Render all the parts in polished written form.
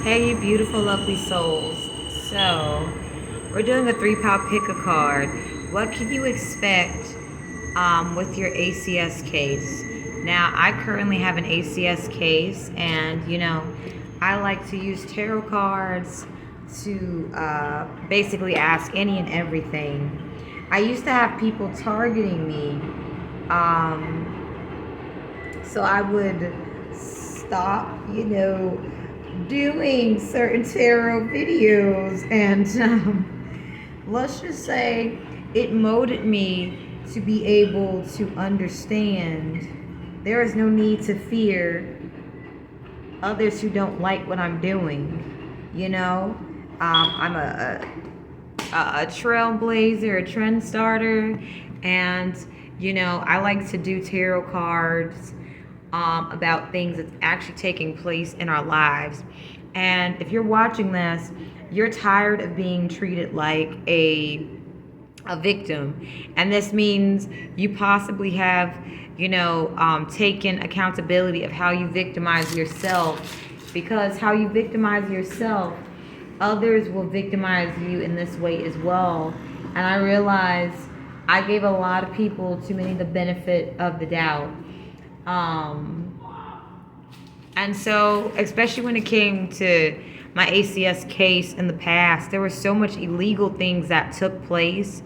Hey, you beautiful, lovely souls. So, we're doing a 3-pound pick a card. What can you expect with your ACS case? Now, I currently have an ACS case, and I like to use tarot cards to basically ask any and everything. I used to have people targeting me, so I would stop, doing certain tarot videos, and let's just say it molded me to be able to understand there is no need to fear others who don't like what I'm doing. I'm a trailblazer, a trend starter, and I like to do tarot cards about things that's actually taking place in our lives. And if you're watching this, you're tired of being treated like a victim, and this means you possibly have taken accountability of how you victimize yourself, because how you victimize yourself, others will victimize you in this way as well. And I realized I gave a lot of people too many the benefit of the doubt. And so, especially when it came to my ACS case in the past, there were so much illegal things that took place.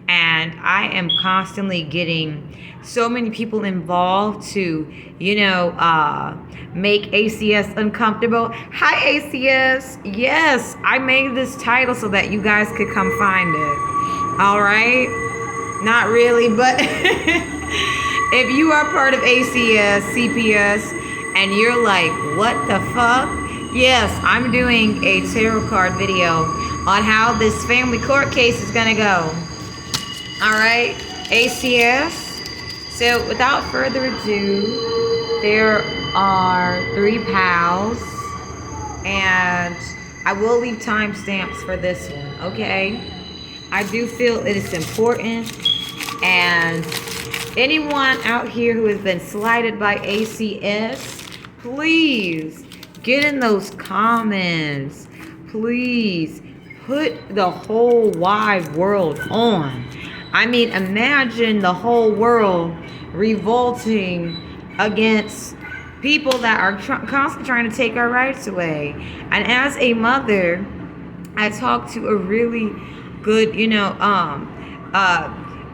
And I am constantly getting so many people involved to, make ACS uncomfortable. Hi, ACS. Yes, I made this title so that you guys could come find it. All right? Not really, but if you are part of ACS, CPS, and you're like, what the fuck? Yes, I'm doing a tarot card video on how this family court case is gonna go. All right, ACS. So without further ado, there are 3 pals, and I will leave timestamps for this one, okay? I do feel it is important, and anyone out here who has been slighted by ACS, please get in those comments. Please put the whole wide world on. I mean, imagine the whole world revolting against people that are constantly trying to take our rights away. And as a mother, I talked to a really good,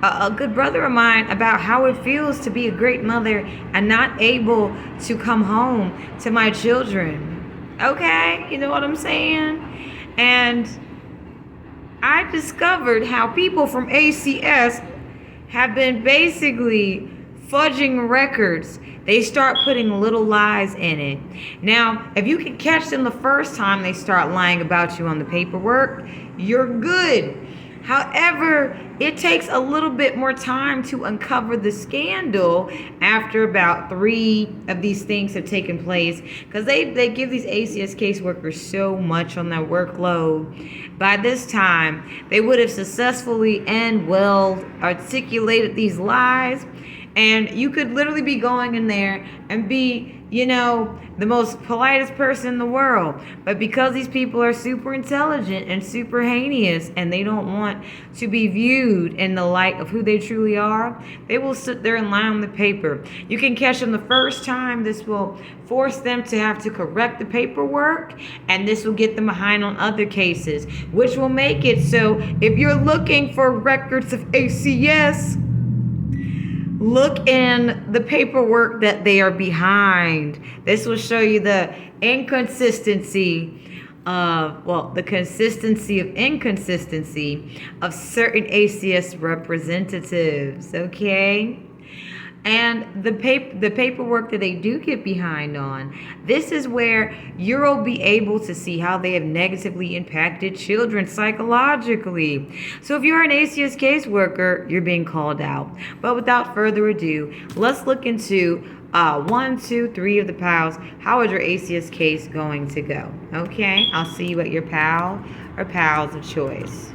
a good brother of mine about how it feels to be a great mother and not able to come home to my children. Okay? You know what I'm saying? And I discovered how people from ACS have been basically fudging records. They start putting little lies in it. Now, if you can catch them the first time they start lying about you on the paperwork, you're good. However, it takes a little bit more time to uncover the scandal after about 3 of these things have taken place, because they give these ACS caseworkers so much on their workload. By this time, they would have successfully and well articulated these lies, and you could literally be going in there and be, the most politest person in the world. But because these people are super intelligent and super heinous, and they don't want to be viewed in the light of who they truly are, they will sit there and lie on the paper. You can catch them the first time. This will force them to have to correct the paperwork, and this will get them behind on other cases, which will make it so if you're looking for records of ACS, look in the paperwork that they are behind. This will show you the inconsistency of, the consistency of inconsistency of certain ACS representatives, okay? And the paperwork that they do get behind on, this is where you'll be able to see how they have negatively impacted children psychologically. So if you're an ACS caseworker, you're being called out. But without further ado, let's look into 1, 2, 3 of the pals. How is your ACS case going to go? Okay, I'll see you at your pal or pals of choice.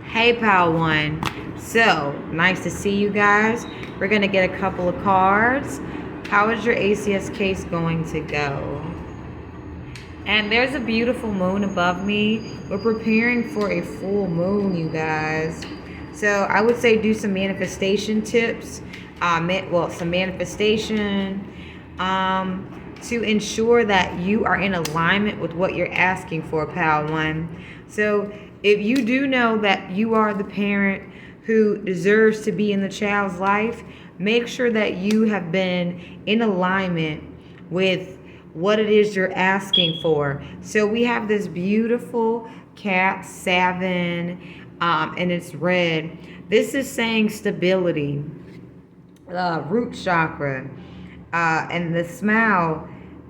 Hey, pal 1. So, nice to see you guys. We're going to get a couple of cards. How is your ACS case going to go? And there's a beautiful moon above me. We're preparing for a full moon, you guys. So I would say do some manifestation tips. Some manifestation to ensure that you are in alignment with what you're asking for, pal one. So if you do know that you are the parent who deserves to be in the child's life, make sure that you have been in alignment with what it is you're asking for. So we have this beautiful cat, Savin, and it's red. This is saying stability, root chakra, and the smile.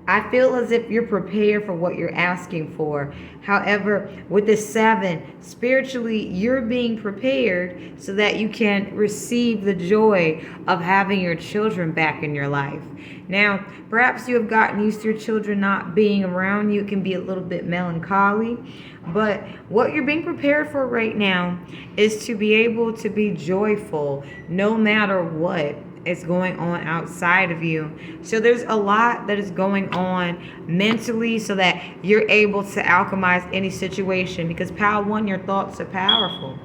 I feel as if you're prepared for what you're asking for. However, with the 7, spiritually, you're being prepared so that you can receive the joy of having your children back in your life. Now, perhaps you have gotten used to your children not being around you. It can be a little bit melancholy. But what you're being prepared for right now is to be able to be joyful no matter what is going on outside of you. So there's a lot that is going on mentally so that you're able to alchemize any situation, because pal one, your thoughts are powerful.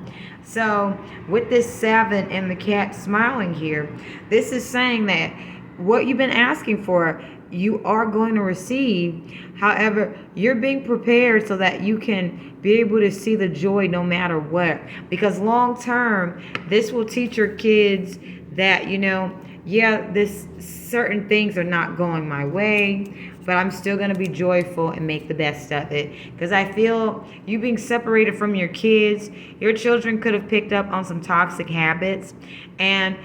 So with this 7 and the cat smiling here, this is saying that what you've been asking for, you are going to receive. However, you're being prepared so that you can be able to see the joy no matter what. Because long term, this will teach your kids that, this certain things are not going my way, but I'm still going to be joyful and make the best of it. Because I feel you being separated from your kids, your children could have picked up on some toxic habits. And,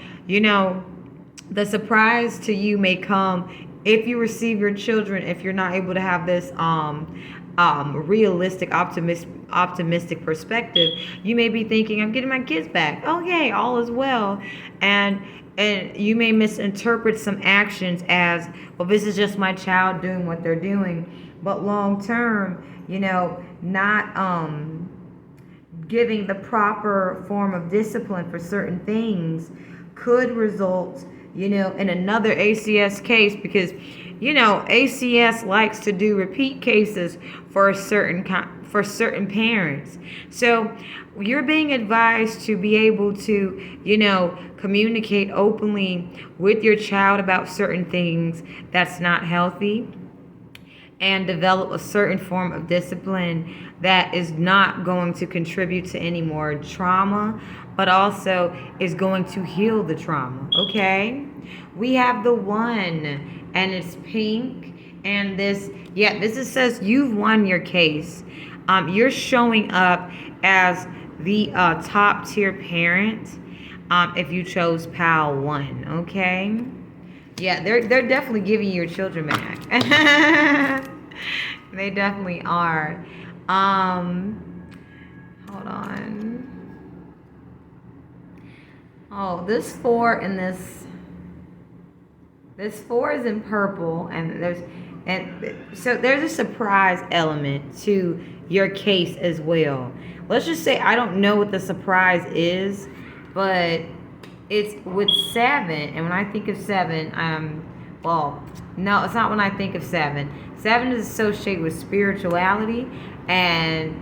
the surprise to you may come if you receive your children, if you're not able to have this realistic, optimistic perspective. You may be thinking, I'm getting my kids back. Oh, yay, all is well. And you may misinterpret some actions as, well, this is just my child doing what they're doing. But long term, not giving the proper form of discipline for certain things could result, in another ACS case, because, ACS likes to do repeat cases for certain parents. So you're being advised to be able to, communicate openly with your child about certain things that's not healthy, and develop a certain form of discipline that is not going to contribute to any more trauma, but also is going to heal the trauma, okay? We have the 1, and it's pink, and this says you've won your case. You're showing up as the top tier parent if you chose pal 1, okay? Yeah, they're definitely giving your children back. They definitely are. Hold on. Oh, this 4 and this 4 is in purple, and so there's a surprise element to your case as well. Let's just say I don't know what the surprise is, but it's with 7, and when I think of 7, no, it's not when I think of 7. 7 is associated with spirituality, and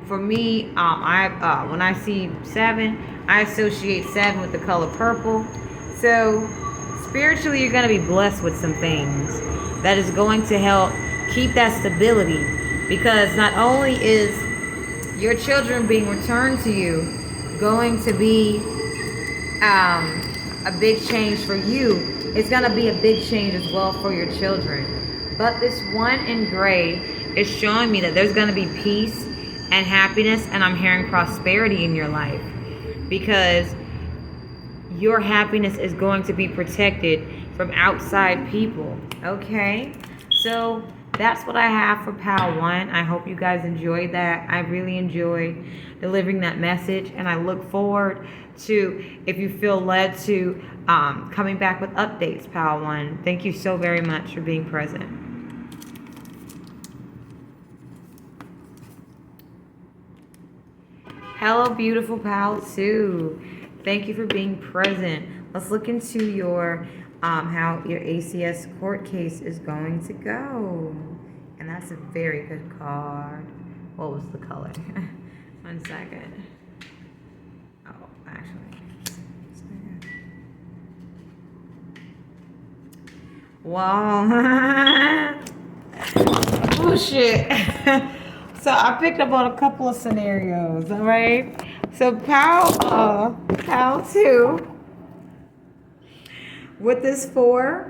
for me, when I see 7, I associate 7 with the color purple. So spiritually, you're going to be blessed with some things that is going to help keep that stability, because not only is your children being returned to you going to be a big change for you, it's going to be a big change as well for your children. But this 1 in gray is showing me that there's going to be peace and happiness, and I'm hearing prosperity in your life, because your happiness is going to be protected from outside people, okay? So that's what I have for pal 1. I hope you guys enjoyed that. I really enjoyed delivering that message, and I look forward to, if you feel led to, coming back with updates, pal 1. Thank you so very much for being present. Hello, beautiful pal 2. Thank you for being present. Let's look into your how your ACS court case is going to go. And that's a very good card. What was the color? 1 second. Oh, actually. Wow. Oh, shit. So I picked up on a couple of scenarios, all right? So pal 2, with this 4,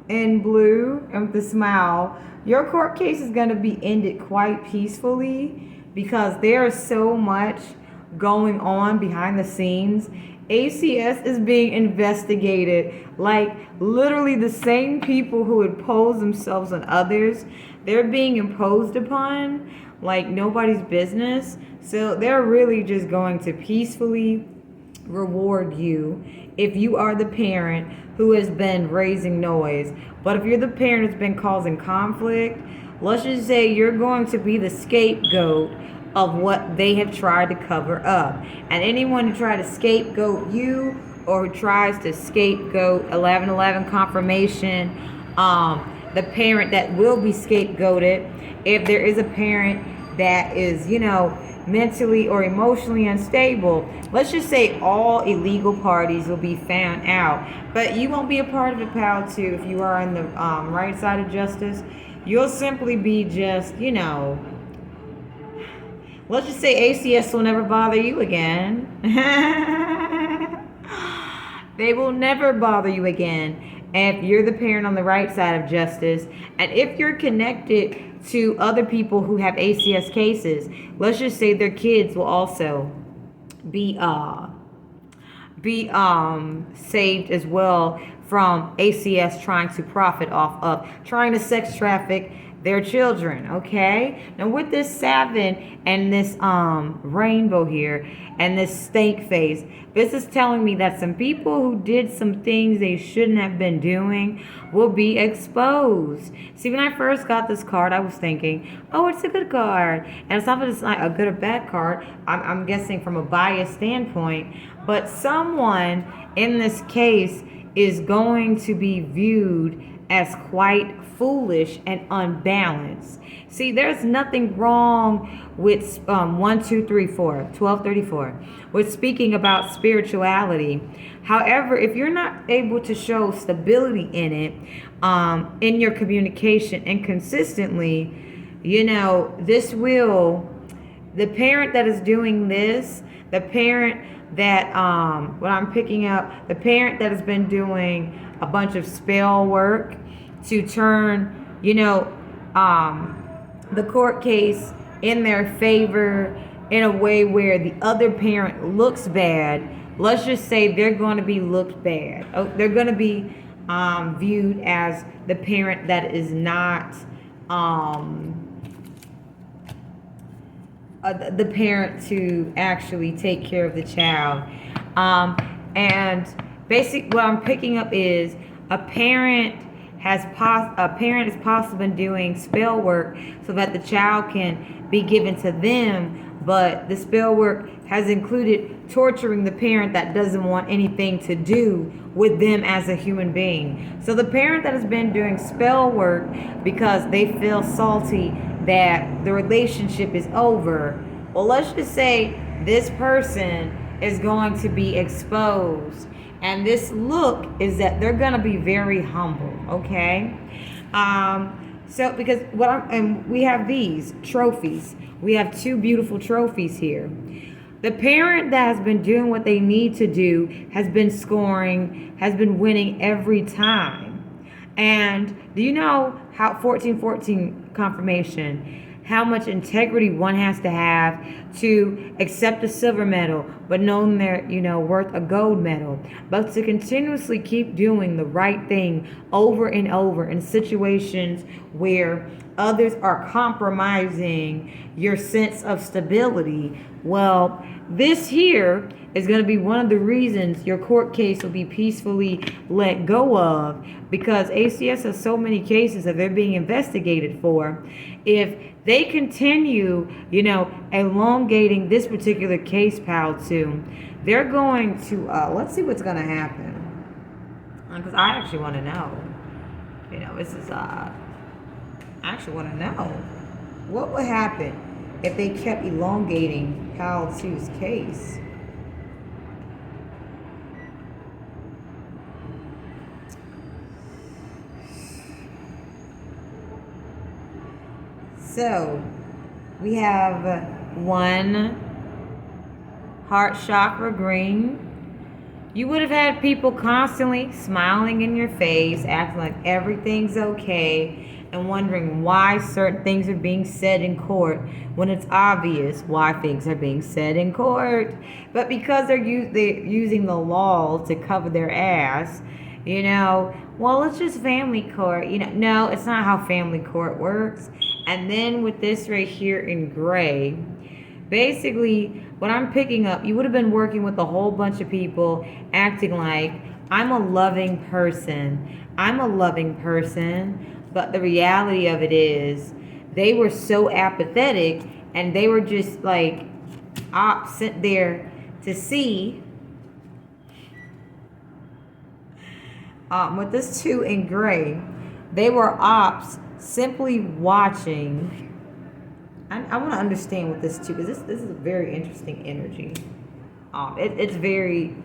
in blue and with the smile, your court case is going to be ended quite peacefully because there is so much going on behind the scenes. ACS is being investigated, like literally the same people who impose themselves on others, they're being imposed upon like nobody's business. So they're really just going to peacefully reward you if you are the parent who has been raising noise. But if you're the parent who's been causing conflict, let's just say you're going to be the scapegoat of what they have tried to cover up. And anyone who tried to scapegoat you or who tries to scapegoat 1111 confirmation, the parent that will be scapegoated, if there is a parent that is, mentally or emotionally unstable, let's just say all illegal parties will be found out. But you won't be a part of it, pal, too, if you are on the right side of justice. You'll simply be just, let's just say ACS will never bother you again. They will never bother you again if you're the parent on the right side of justice. And if you're connected to other people who have ACS cases, let's just say their kids will also be saved as well from ACS trying to profit off of trying to sex traffic their children. Okay, now with this 7 and this rainbow here and this snake face, this is telling me that some people who did some things they shouldn't have been doing will be exposed. See, when I first got this card, I was thinking, oh, it's a good card. And it's not that it's not a good or bad card. I'm guessing from a biased standpoint. But someone in this case is going to be viewed as quite foolish and unbalanced. See, there's nothing wrong with 1234 with speaking about spirituality. However, if you're not able to show stability in it, in your communication and consistently, this will, the parent that is doing this, the parent that what I'm picking up, the parent that has been doing a bunch of spell work to turn, the court case in their favor in a way where the other parent looks bad. Let's just say they're going to be looked bad. Oh, they're going to be viewed as the parent that is not the parent to actually take care of the child. And basically what I'm picking up is a parent is possibly doing spell work so that the child can be given to them, but the spell work has included torturing the parent that doesn't want anything to do with them as a human being. So the parent that has been doing spell work because they feel salty that the relationship is over, well, let's just say this person is going to be exposed. And this look is that they're going to be very humble, okay? So because and we have these trophies. We have 2 beautiful trophies here. The parent that has been doing what they need to do has been scoring, has been winning every time. And do you know how 1414 confirmation, how much integrity one has to have to accept a silver medal, but knowing they're, worth a gold medal, but to continuously keep doing the right thing over and over in situations where others are compromising your sense of stability. Well, this here is going to be one of the reasons your court case will be peacefully let go of, because ACS has so many cases that they're being investigated for. If they continue, elongating this particular case, pal, too, they're going to, let's see what's going to happen. Because I actually want to know. This is, I I actually want to know what would happen if they kept elongating Pal 2's case. So we have one heart chakra green. You would have had people constantly smiling in your face, acting like everything's okay, and wondering why certain things are being said in court when it's obvious why things are being said in court. But because they're using the law to cover their ass, well, it's just family court. No, it's not how family court works. And then with this right here in gray, basically, what I'm picking up, you would have been working with a whole bunch of people acting like, I'm a loving person. I'm a loving person. But the reality of it is, they were so apathetic and they were just like sent there to see. With this 2 in gray, they were ops simply watching. I want to understand with this too, because this is a very interesting energy. It's very.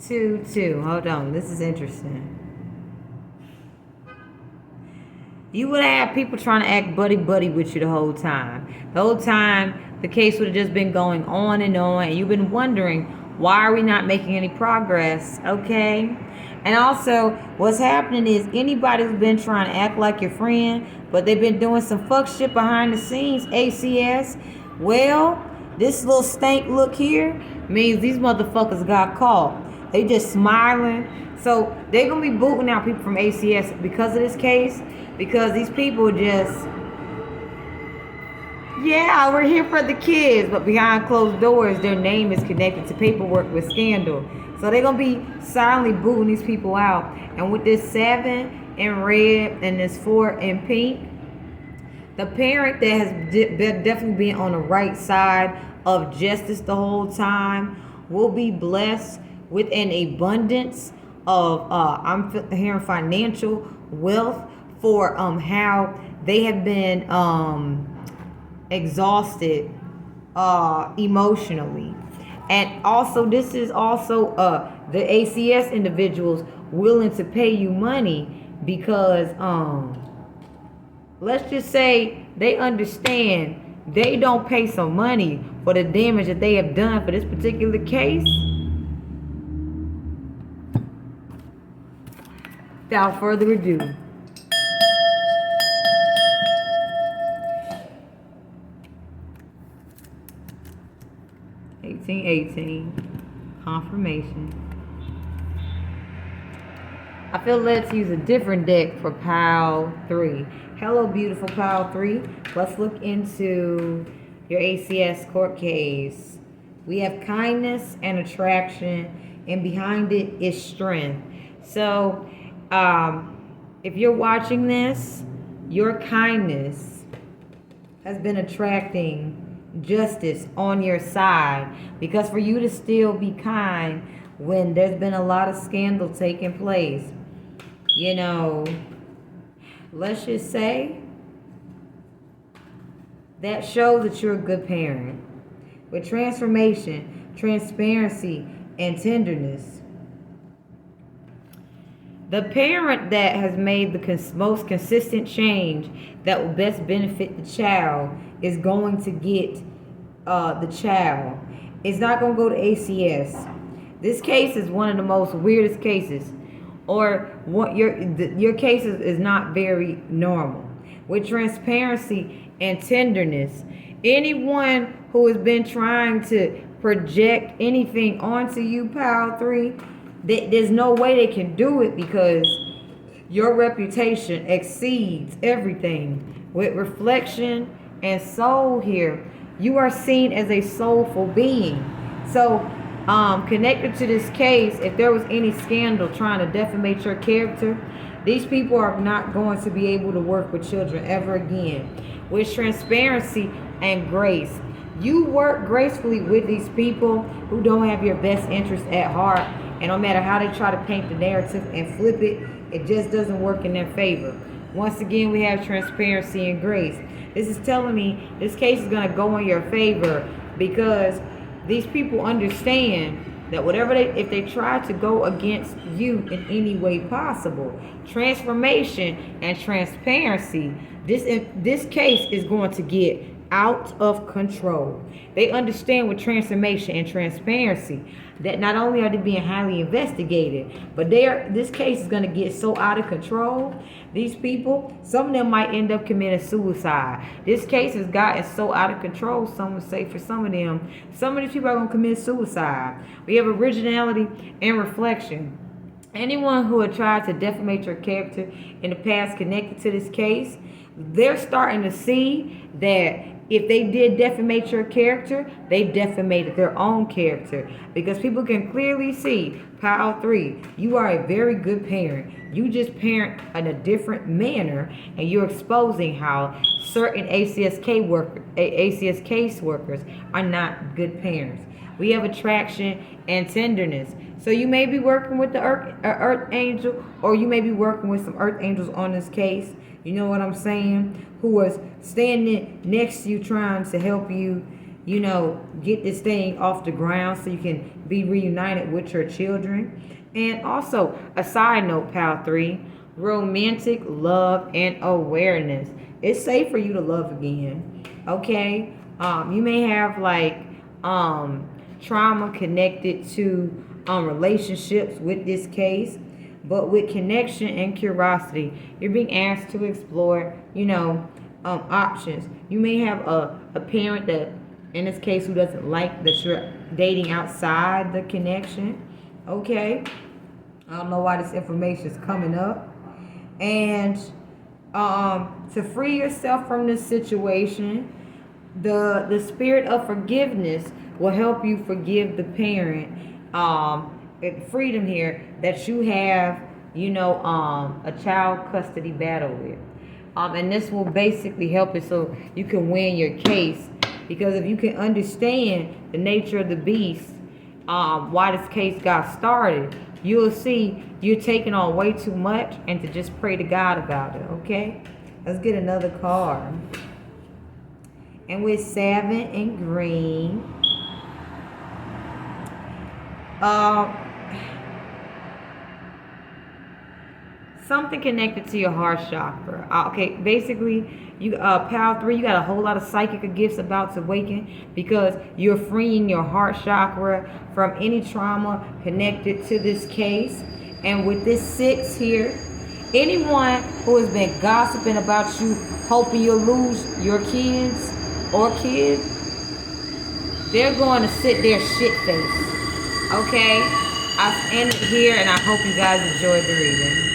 Two. Hold on. This is interesting. You would have had people trying to act buddy with you the whole time. The whole time, the case would have just been going on, and you've been wondering, why are we not making any progress? Okay? And also, what's happening is anybody who's been trying to act like your friend, but they've been doing some fuck shit behind the scenes, ACS, well, this little stank look here means these motherfuckers got caught. They just smiling. So they're going to be booting out people from ACS because of this case, because these people just, yeah, we're here for the kids, but behind closed doors, their name is connected to paperwork with scandal. So they're going to be silently booting these people out. And with this 7 in red and this 4 in pink, the parent that has definitely been on the right side of justice the whole time will be blessed with an abundance of, I'm hearing financial wealth for how they have been exhausted emotionally. And also, this is also the ACS individuals willing to pay you money because let's just say they understand they don't pay some money for the damage that they have done for this particular case. Without further ado, confirmation. I feel let's use a different deck for Pile 3. Hello, beautiful Pile 3. Let's look into your ACS court case. We have kindness and attraction, and behind it is strength. So, if you're watching this, your kindness has been attracting justice on your side, because for you to still be kind when there's been a lot of scandal taking place, let's just say that shows that you're a good parent with transformation, transparency, and tenderness. The parent that has made the most consistent change that will best benefit the child is going to get the child. It's not going to go to ACS. This case is one of the most weirdest cases. Or what your case is not very normal. With transparency and tenderness, anyone who has been trying to project anything onto you, Pile 3, there's no way they can do it, because your reputation exceeds everything. With reflection and soul here, you are seen as a soulful being. So, connected to this case, if there was any scandal trying to defamate your character, these people are not going to be able to work with children ever again. With transparency, and grace. You work gracefully with these people who don't have your best interest at heart, and no matter how they try to paint the narrative and flip it, it just doesn't work in their favor. Once again, we have transparency and grace. This is telling me this case is going to go in your favor because these people understand that if they try to go against you in any way possible, transformation and transparency, this case is going to get out of control. They understand with transformation and transparency that not only are they being highly investigated, but this case is going to get so out of control. These people, some of them might end up committing suicide. This case has gotten so out of control, some would say for some of these people are going to commit suicide. We have originality and reflection. Anyone who had tried to defamate your character in the past connected to this case, they're starting to see that if they did defamate your character, they defamated their own character. Because people can clearly see, Pile 3, you are a very good parent. You just parent in a different manner, and you're exposing how certain ACS caseworkers are not good parents. We have attraction and tenderness. So you may be working with the earth angel, or you may be working with some earth angels on this case. You know what I'm saying? Who was standing next to you trying to help you, get this thing off the ground so you can be reunited with your children. And also, a side note, Pal 3, romantic love and awareness. It's safe for you to love again, okay? You may have, trauma connected to relationships with this case. But with connection and curiosity, you're being asked to explore, options. You may have a parent that, in this case, who doesn't like that you're dating outside the connection. Okay? I don't know why this information is coming up. And to free yourself from this situation, the spirit of forgiveness will help you forgive the parent. Freedom here that you have, a child custody battle with. And this will basically help it so you can win your case. Because if you can understand the nature of the beast, why this case got started, you'll see you're taking on way too much and to just pray to God about it, okay? Let's get another card. And with 7 and green, something connected to your heart chakra. Okay, basically, you Pal 3, you got a whole lot of psychic gifts about to awaken because you're freeing your heart chakra from any trauma connected to this case. And with this 6 here, anyone who has been gossiping about you, hoping you'll lose your kids or kid, they're going to sit there shit-faced. Okay? I've ended here, and I hope you guys enjoyed the reading.